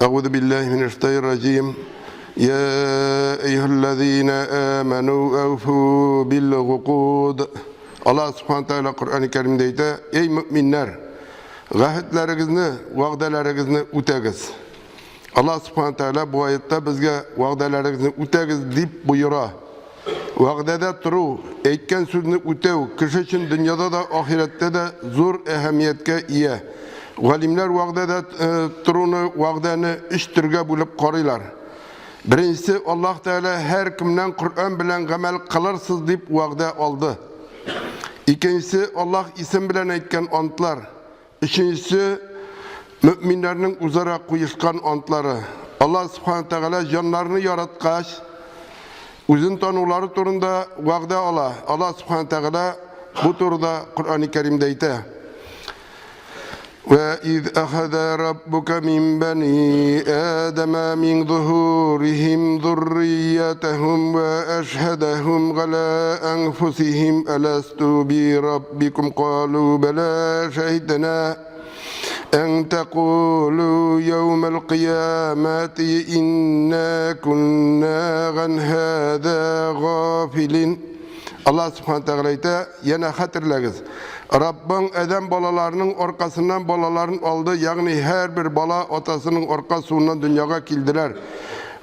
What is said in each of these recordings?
أعوذ بالله من الشيطان الرجيم يا أيها الذين آمنوا أوفوا بالعقود Allah subhanahu teala Kur'an-ı Kerim'de ise ey müminler gahitlerinizni, va'dalarınızı ütegiz. Allah subhanahu teala bu ayette bizge va'dalarınızı ütegiz deyip buyura. Va'dada turu, eytken sözünü ütev, kişi için dünyada da ahirette de zor ehemmiyetke iyi. Galimler va'dada turunu, va'danı üç türge bulup koruylar. Birincisi Allah Teala her kimden Kur'an bilen gamel kılarsız deyip va'da aldı. İkincisi Allah isim bilen aytkan antlar. Üçüncüsü müminlerinin uzara kuyuşkan antları. Allah subhanahu teala canlarını yaratkaç, uzun tanrıları turunda va'da ala. Allah subhanahu teala bu turda Kur'an-ı Kerim'de ite. وَإِذْ أَخَذَ رَبُّكَ مِنْ بَنِي آدَمَ مِنْ ظُهُورِهِمْ ذُرِّيَّتَهُمْ وَأَشْهَدَهُمْ عَلَى أَنْفُسِهِمْ أَلَسْتُ بِرَبِّكُمْ قَالُوا بَلَى شَهِدْنَا أَنْ تَقُولُوا يَوْمَ الْقِيَامَةِ إِنَّا كُنَّا عَنْ هَذَا غَافِلِينَ. Allah subhanahu teala yana hatırlayınız. Rabbin Adem balalarının orkasından balaların aldı. Yani her bir bala atasının orkasından dünyaya kildiler.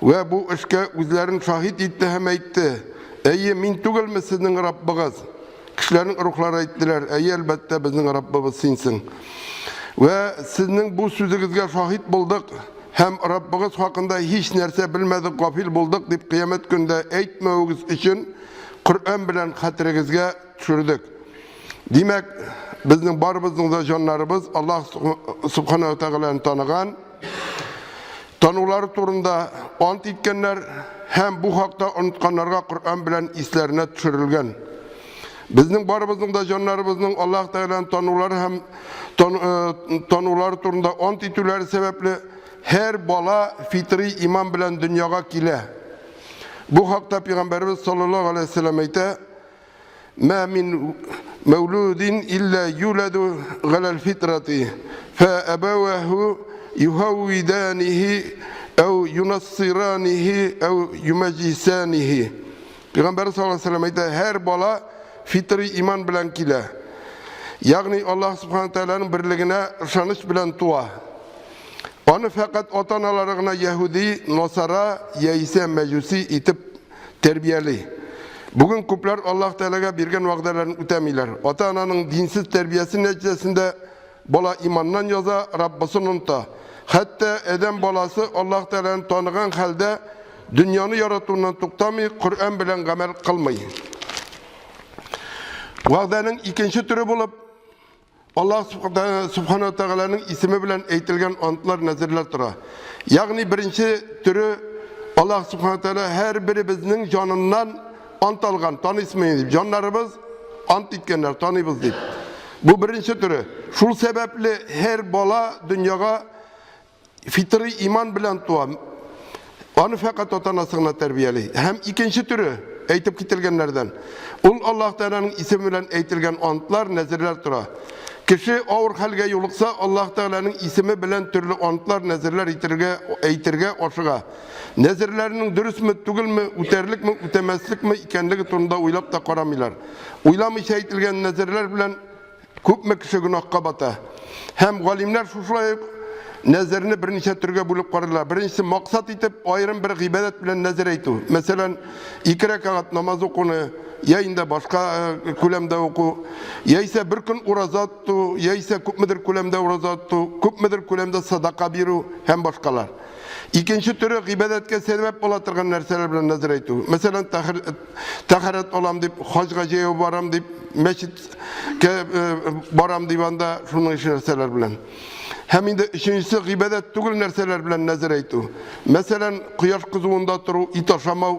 Ve bu işke üzlerin şahit ittiham etti. Ey min tugul mu sizin Rabbiniz? Kişilerin ruhları ettiler. Ey elbette bizim Rabbimiz sensin. Ve sizin bu sözünüzge şahit bulduk. Hem Rabbiniz hakkında hiç nerse bilmedik, gafil bulduk deyip kıyamet günde etmemiz için Kur'an bilen hatırınızga düşürdük. Demek bizning barımızın da canlarımız Allah subhanahu teala'nı tanıgan, tanıları turunda ant etkenler hem bu hakta unutkanlarga Kur'an bilen islerine düşürülgen. Bizning barımızın da canlarımızın Allah Teala'nın tanıları hem tanıları turunda ant etüleri sebeple her bala fitri iman bilen dünyaya kile. Bu hakta Peygamberimiz sallallahu aleyhi ve sellem ayette مَا مِنْ مَوْلُودٍ إِلَّا يُولَدُ عَلَى الْفِطْرَةِ فَأَبَوَاهُ يُهَوِّدَانِهِ اَوْ يُنَصِّرَانِهِ اَوْ يُمَجِّسَانِهِ. Peygamberimiz sallallahu aleyhi ve sellem ayette her bala fitri iman bilen kile. Yani Allah subhanahu teala'nın birliğine ışanış bilen tuğa. Onu fakat ota-analarına Yahudi, Nasara, ise Mecusi itip terbiyeli. Bugün kuplar Allah Teala'ga birgen va'dalarını ütemiler. Ota-ananın dinsiz terbiyesi neticesinde bola imandan yaza Rabbasını unuta. Hatta Adem balası Allah Teala'nı tanıgan halde dünyanı yaratığından tuktamay, Kur'an bilen gamel kılmay. Va'danın ikinci türü bulup Allah subhanahu teala'nın ismi bilen eğitilgen antlar nazirler tura. Yani birinci türü Allah subhanahu teala her biri bizning canından ant algan, tanı ismeyin deyip. Canlarımız ant etkenler, tanıyız deyip. Bu birinci türü. Şu sebeple her bala dünyaya fitri iman bilen tuğa. Onu fakat otanasına terbiyeli. Hem ikinci türü eğitip gitilgenlerden. Allah Teala'nın ismi bilen eğitilgen antlar, nezirler tura. Kişi ağır halge yoluksa Allah Teala'nın ismi bilen türlü antlar, nezirler eğitirge oşuğa. Nezirlerinin dürüst mü, tügül mü, üterlik mi, ütemezlik mi ikenligi turunda uylap da koramılar. Uylamış eğitilgen nezirler bilen küp mü kişi günahka bata. Hem galimler şuşlayıp nezirini birinci türge bulup koruyorlar. Birincisi maksat etip ayrım bir gıbedet bilen nezir eytu. Mesela 2 rekat namaz okunu, yayında başka kulemde oku, ya ise bir gün urazat tu, ya ise küpmedir kulemde urazat tu, küpmedir kulemde sadaka biru, hem başkalar. İkinci türü gıbedetke sebep olatırgan nerseler bilen nazar eytu. Mesela taharet olam deyip, hacga ceyo baram deyip, meşit baram divanda şunun işi nerseler bilen. Hem indi üçüncüsü gıbedet tügül nerseler bilen nazar eytu. Mesela kıyaş kızığında turu, it aşamav.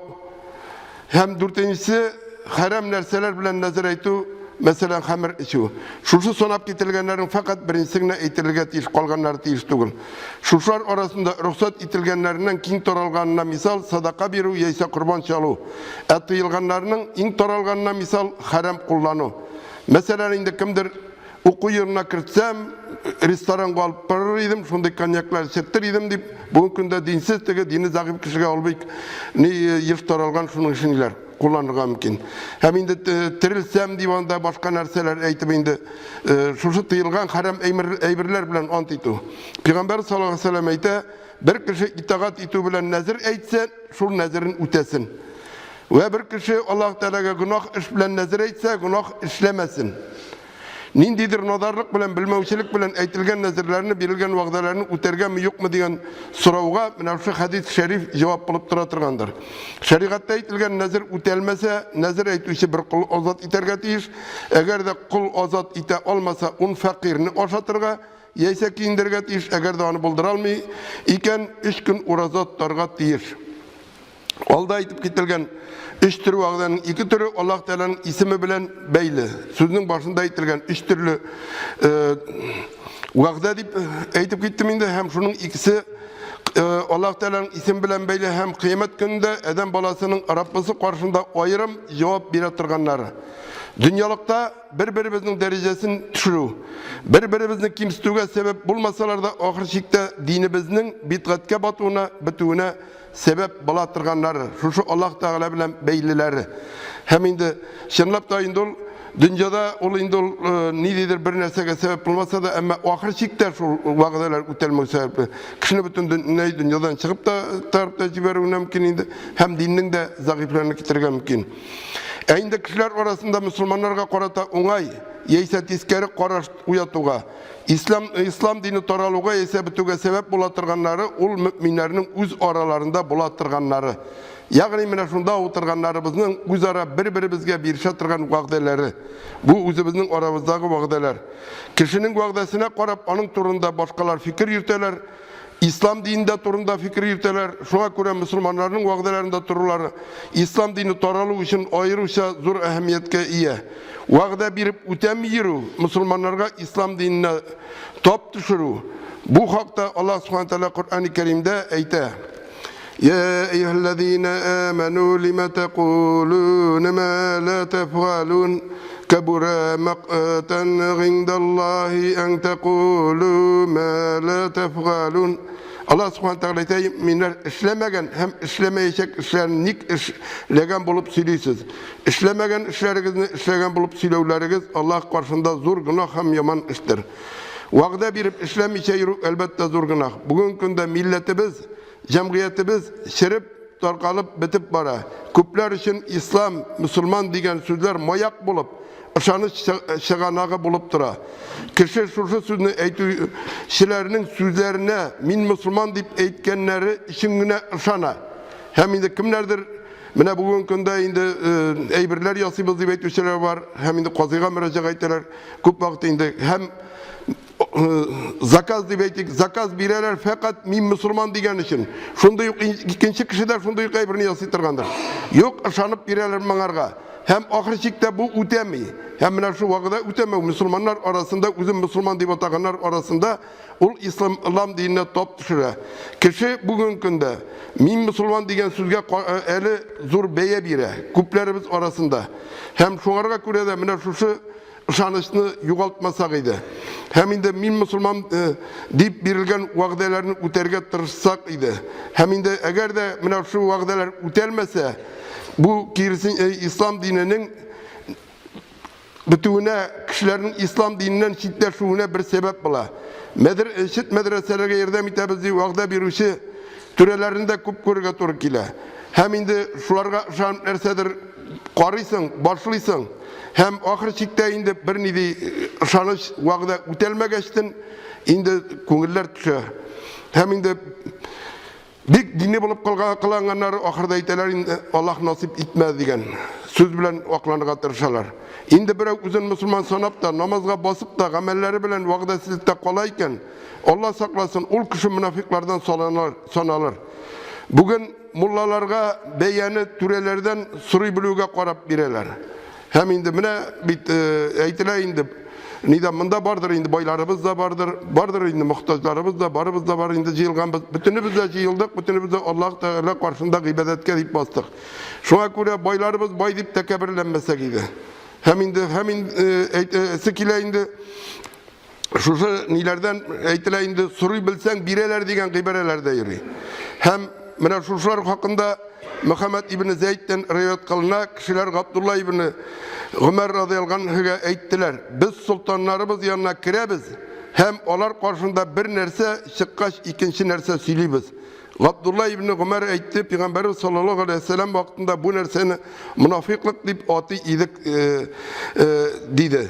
Hem dörtüncüsü haram nerseler bilen nazar eytu. Mesela hamir içu. Şuşu sonap itilgenlerin fakat birincisine itilge tiyiş, kalganları tiyiş tügül. Şuşlar arasında ruhsat itilgenlerinden king toralganına misal sadaka biru yeyse kurban çalu. Atıyılganlarının ing toralganına misal haram kullanu. Mesela indi kimdir Уку yerine kirtsem, restoranга alıp barar idim, şonday konyaklar içertir idim dip, bugün günde dinsizligi, dini zagip kişiге olbayk, iftar algan şunun işinler kullanırga mümkün. Hem indi tirilsem divanda başka narseler aytıp indi, şuşu tıyılgan haram eybirler bilen ant itu. Peygamber sallallahu aleyhi ve sellem ayta, bir kişi itaat itu bilen nazir aytsa, şul nazirin ütesin. Ve bir kişi Allah Teala'ga günah iş bilen nazir aytsa, günah işlemesin. Nindidir nadarlık bilen, bilmevçilik bilen aytılgan nazirlerini, birilgen vaqdalarini ütergen mi yok mu diyen soravga, mina şu hadis-i şerif cevap bulup duratırgandır. Şeriatta aytılgan nazir ütelmese, nazir aytuşu bir kul azat iterge tiyiş. Eğer de kul azat ite olmasa, un fakirini oşatırga, yeyse kindirge tiyiş. Eğer de onu bulduralmay, iken 3 gün urazat targa tiyiş. Olda aytıp gitilgen 3 türü vaqdanın 2 türü Allah Teala'nın ismi bilen beyli. Sözünün başında aytılgan 3 türlü vaqda dip aytıp gittim indi. Hem şunun ikisi Allah Teala'nın ismi bilen beyli hem kıyamet gününde eden balasının Rabbisi karşında ayrım cevap biratırganları. Dünyalıkta bir-birimizin derecesini düşürü, bir-birimizin kimsituğuna sebep bulmasalar da ahir şekilde dinimizin bid'atke batuğuna sebep bulattırganları, şu Allah Teala bilen beylileri. Hem indi şınlap da indol, dünyada ol indol nididir bir nersege sebep bulmasa da ama ahir şekilde şu vaqdalar ütelmek sebebi. Kişini bütün dünyadan çıkıp da tarıpta jiberüne mümkün indi. Hem dininin de zagiflerini getirgen mümkün. Eğinde kişiler arasında Müslümanlarga qarata oңай, yeyse tiskeri qaraş uyatuğa, İslam dini taraluğa yeyse bituğa sebep bulatırganları, ol müminlerinin üz aralarında bulatırganları. Yani mina şunda oturganlarımızın üz ara bir-birimizge bir şatırgan vaqdeleri. Bu üzümüzün aramızdaki vaqdeler. Kişinin vaqdesine qarap, onun turunda başkalar fikir yürüteler. İslam dininde turunda fikir yürüteler. Şuna göre Müslümanların vaqdelerinde tururlar. İslam dini taralı için ayrıca zor ehemmiyetke iyi. Vaqda birip ütemeyiru Müslümanlarga İslam dinine top düşürü. Bu hakta Allah subhanahu teala Kur'an-ı Kerim'de eyte. Ya eyyühellezine amenu lima tekulun ma la tefalun. كبر مقتا عند الله أن تقولوا ما لا تفعلون. Allah subhanahu teala minler işlemegen hem işlemeyecek işlerini işlegen bulup söylüyorsunuz. İşlemegen işlerinizi işlegen bulup söylevleriniz Allah karşısında zor günah hem yaman iştir. Vaqda birip işlemeyeceği elbette zor günah. Bugün günde milletimiz, cemiyetimiz şirip tarqalıp bitip bara. Küpler için İslam, Müslüman diyen sözler mayak bulup ışanı şaganağı bulup dura. Kişi şu sözünü kişilerinin sözlerine min Müslüman deyip eytkenleri işinine ışana. Hem indi kimlerdir? Mine bugün günde indi eybirler yasibız deyip eytüşeler var. Hem indi qazıga müracaat eyteler. Küp vakti indi hem zakaz deyip eytik. Zakaz bireler fakat min Müslüman diyen için. Şunda yok ikinci kişiler şunda yok eybirini yasittirgandır. Yok ışanıp bireler manarga. Hem ahirçikte bu ütemeyi, hem de şu vakıda ütemeyi Müslümanlar arasında, uzun Müslüman deyip otakanlar arasında ol İslam dinine top düşüre. Kişi bugün günde min Müslüman diyen sözge eli zor beye bire, küplerimiz arasında. Hem şunlarga göre de mine şu ışanışını yugaltmasak idi. Hem inde min Müslüman deyip birilgen vakdelerini üterge tırışsak idi. Hem inde eğer de mine şu vakdeler ütelmese, bu İslam dininin bütüne kişilerin İslam dininden şiddetliğine bir sebep bula. Şit medreselere yerde mitabizli vaqda bir işi türelerinde kupkurga turkile. Hem indi şularga şan ersedir qarıysın, başlıysın. Hem ahir şikte indi bir nidi şanış vaqda ütelme geçtin, indi köngüller tüşe. Hem indi bir dini bulup kılanganlar ahırda iteler Allah nasip etmez diyen söz bilen aklanıga tırışalar. İndi bir uzun Müslüman sanıp da namazga basıp da amelleri bilen vaqdasizlikte kolayken Allah saklasın ol kişi münafiklardan sanalır. Bugün mullalarga beyanı türelerden suri buluga qarap bireler. Hem indi mine eytile indi. Nidamında vardır indi baylarımız da vardır indi muhtaçlarımız da var indi jıyılgan bütünümüz de jıyıldık, bütünümüz de Allah Teala karşısında gıybetke deyip bastık. Şuna göre baylarımız bay deyip tekebirlenmesek idi. Hem sikile şuşu nilerden eytileyindi soruyu bilsen bireler diyen gıberelerde yürü. Hem mena şuşlar hakkında Muhammed İbni Zeyd'den rivayet kılına kişiler Abdullah İbni Ömer radıyallahu anh'a eyttiler. Biz sultanlarımız yanına kirebiz. Hem onlar karşında bir nerse çıkkaş ikinci nerse söyleybiz. Abdullah İbni Ömer eytti. Peygamberimiz sallallahu aleyhi ve sellem vaktinde bu nerseni münafıklık deyip atı idik dedi.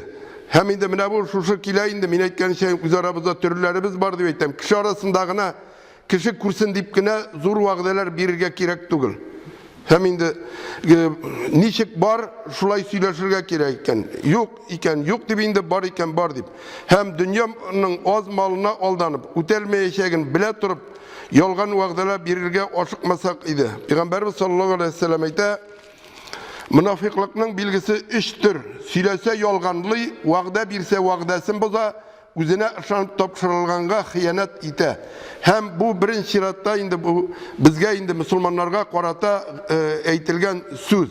Hem indi mine bu şuşu kileyindi. Mine etken şeyin üzerimize türlerimiz var diye ettim. Kişi arasındağına kişi kursun deyip yine zor vaqdeler birge kirek değil. Hem indi nişik var şulay söyleşirge kireyken yok deyip indi var iken var deyip. Hem dünyanın az malına aldanıp ütelmeyeceğin bile turup yolgan vaqdeler birge aşıkmasak idi. Peygamberimiz sallallahu aleyhi ve sellem eyte münafıklıkның bilgisi üçtür. Söylese yolganlığı, vaqda birse vaqdaсын boza, üzerine ışanıp topşırılğanğa hıyanet ite. Hem bu birinci şiratta indi bu bizge indi Müslümanlarga qarata eytilgen söz.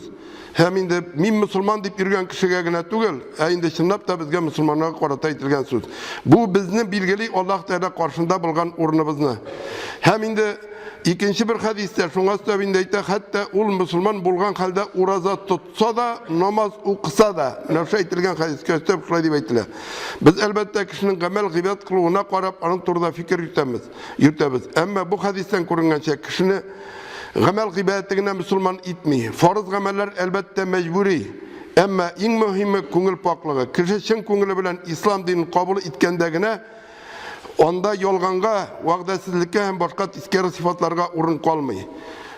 Hem indi min Müslüman deyip yürüyen kişiye gine tügül, indi şınlap da bizge Müslümanlarga qarata eytilgen söz. Bu bizning bilgili Allah Teala karşında bulgan ornımızını. Hem indi İkinci bir hadiste şuna söyleyeyim deyte hatta ol Müslüman bulgan halde uraza tutsa da namaz okusa da nefse etilgen hadis gösterip şöyle deyip eytiler. Biz elbette kişinin gamel gıybet kılığına qarab onun turda fikir yürütemiz. Ama bu hadisten görüngen şey kişini gamel gıybetine Müslüman itmeyi. Farz gameller elbette mecburi. Ama en mühimi köngül paklığı. Kişi çın köngülü bilen İslam dinini kabul etkendegine onda yolganga, vaqdasizlikka hem başka iskeri sıfatlarga urun kalmay.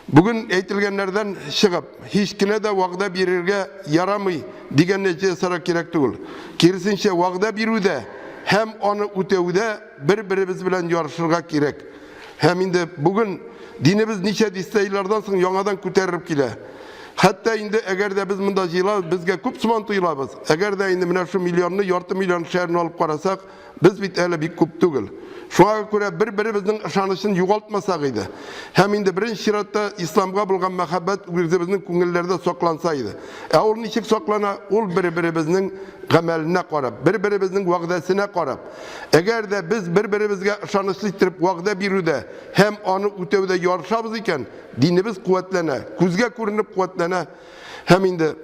Bugün eytilgenlerden çıkıp, hiç kine de vaqda birirge yaramay digen nece sarak gerek değil. Kirisinçe vaqda birüde hem onu ütevde birbirimiz bilen yarışırga gerek. Hem indi bugün dinimiz nice disteylerden sonra yanadan küterip kile. Hatta indi eğer de biz mında jıyla bizge küp suman tuyulabız. Eğer de indi mine şu milyonunu, yartı milyon şehrini alıp qarasak, biz bit öyle bir küp tügül. Şuna göre birbirimizin ışanışını yugaltmasak idi. Hem indi birinci şiratta İslam'a bulgan mehabbet bizimizin köngüllerde soklansaydı. Onun içik soklana ol birbirimizin gameline qarab, birbirimizin vaqdasına qarab. Eğer de biz birbirimizge ışanışlı itirip vaqda birüde hem onu ütevde yarışabız iken dinimiz kuvvetlene, kuzge görünüp kuvvetlene. Hem indi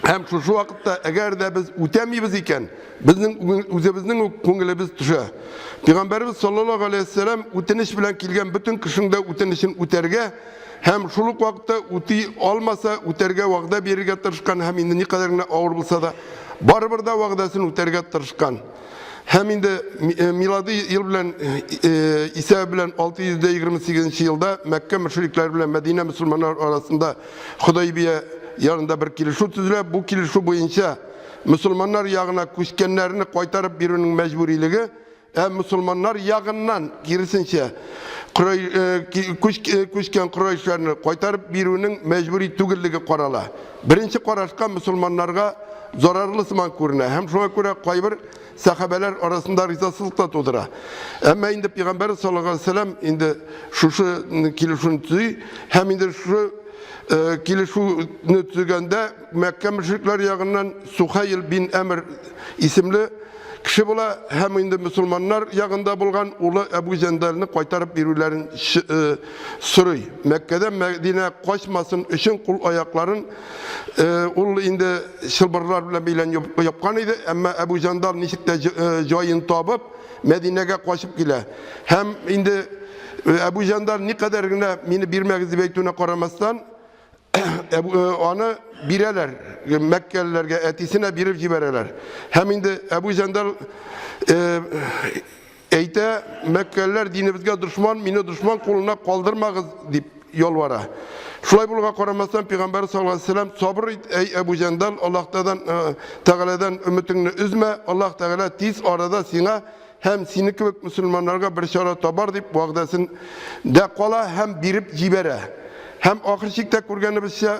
hem şu vakitte eğer de biz ütemiyiz iken bizning köngülümüz tuşa. Peygamberimiz sallallahu aleyhi ve sellem üteniş bilen kilgen bütün kışında ütenişin üterge hem şuluk vakitte üti olmasa üterge vaqda birige tırışkan hem indi ne kadarına ağır bulsa da barbar da vaqdasını üterge tırışkan. Hem indi miladi yıl bilen İsa bilen 628 yılda Mekke müşrikler bilen Medine Müslümanlar arasında Hudaybiye yarında bir kilişu tüzüle. Bu kilişu boyunca Müslümanlar yağına kuşkenlerini koytarıp birinin mecburiliği Müslümanlar yağından girisince kuşken Kureyşlerini koytarıp birinin mecburi tügüllüğü korala. Birinci koraşka Müslümanlarga zararlı sıman kuruna. Hem şuna göre koyber sahabeler arasında rizasızlık da tudura. Ama indi Peygamber sallallahu aleyhi ve sellem indi şu kilişun tüzü hem indi şu kilişunu tüzgende Mekke müşrikler yağından Suhayl bin Emir isimli kişi bula hem indi Müslümanlar yağında bulgan ulu Ebu Cendal'ini koytarıp birülerin sürüy. Mekke'de Medine koşmasın için kul ayakların ulu indi şılbırlar bilen yapkan idi. Ama Ebu Cendal nişikte joyun tabıp Medine'ye koşup gile. Hem indi Ebu Cendal ne kadarına mini bir mevzi beytüne koramastan onu bireler, Mekkelilerge etisine birip jibereler. Hem indi Ebu Cendal eyte Mekkeliler dinimizge düşman, mini düşman koluna kaldırmağız deyip yol vara. Şulay bulga koramasdan Peygamber sallallahu aleyhi ve sellem sabır ey Ebu Cendal Allah Teala'dan ümitini üzme. Allah Teala tiz arada sina hem seni kibik Müslümanlarga bir şara tabar deyip vaqdasın de kola hem birip jibere. Hem ahirçikte kurganımızsa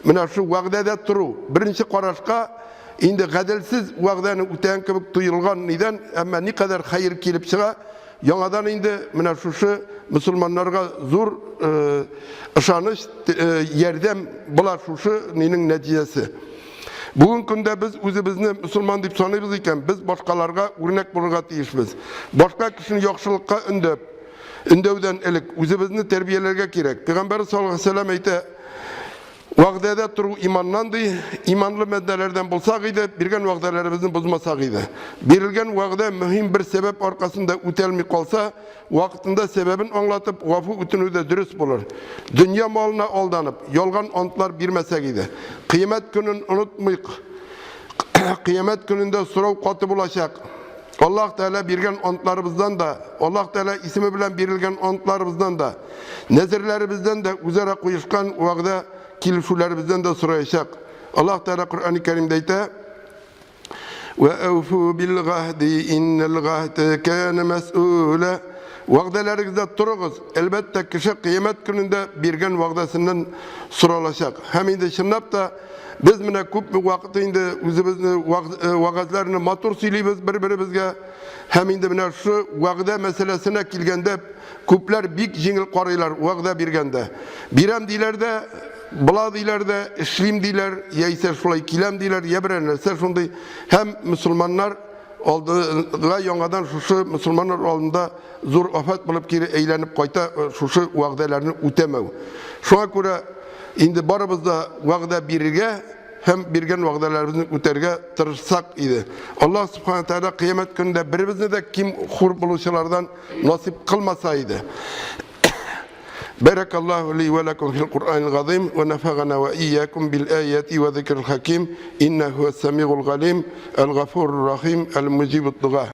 mine şu vaqdada turu. Birinci qarashqa indi gadilsiz vaqdani üten kibik tuyulgan neden ama ne kadar hayır kelip çığa yanadan indi mine şu Müslümanlarga zor ışanış yerdem bular şu nenin neticesi. Bugün günde biz özümüzni Müslüman dip sanıyız iken biz başkalarga örnek bulurga tiyişmiz. Başka kişinin yokşulukka ündevden elik özümüzni terbiyelerge kerek. Peygamber sallallahu aleyhi ve sellem ayta vaqdada turu imandan di, imanlı meddelerden bulsak idi, birgen vaqdalarımızı bozmasak idi. Berilgen vaqda mühim bir sebep arkasında ütelmi kalsa, vaktinde sebebin anlatıp gafı ütünü de dürüst bulur. Dünya malına aldanıp, yolgan antlar birmesek idi. Kıyamet günün unutmayık. Kıyamet gününde sırav katı bulaşak. Allah Teala birgen antlarımızdan da, Allah Teala ismi bilen birilgen antlarımızdan da, nezirlerimizden de üzere kuyuşkan vaqda kiliflerimizden de sorayacak. Allah Teala Kur'an-ı Kerim'de ayta: "Ve evfu bil gahdi innel gahde kâne mes'ûle." Vaqdalaringizda turunuz. Elbette kişi kıyamet gününde birgen vaqdasından sorulacak. Hem indi şınap da biz mine köp bir vaqt indi özümüzni vaqazlarını matur söyleybiz bir-birimizge. Hem indi mine şu vaqda meselesine kelgende köpler bik jingil qaraylar vaqda birgende. Biram diylerde Bula diylerde, işlim diyler, ya ise şulay kilem diyler, ya birenlerse şunday hem Müslümanlar oldığa yongadan şu Müslümanlar olduğunda zor afet bulup geri eğlenip kayta şu vaqdalarini ütemev. Şuna göre indi barımızda vaqda birige hem birgen vaqdalarımızı üterge tırışsak idi. Allah subhanahu teala kıyamet gününde birimizni de kim hur buluşlardan nasip kılmasaydı. بارك الله لي ولكم في القرآن العظيم ونفعنا وإياكم بالآيات وذكر الحكيم إنه هو السميع العليم الغفور الرحيم المجيب الدعاء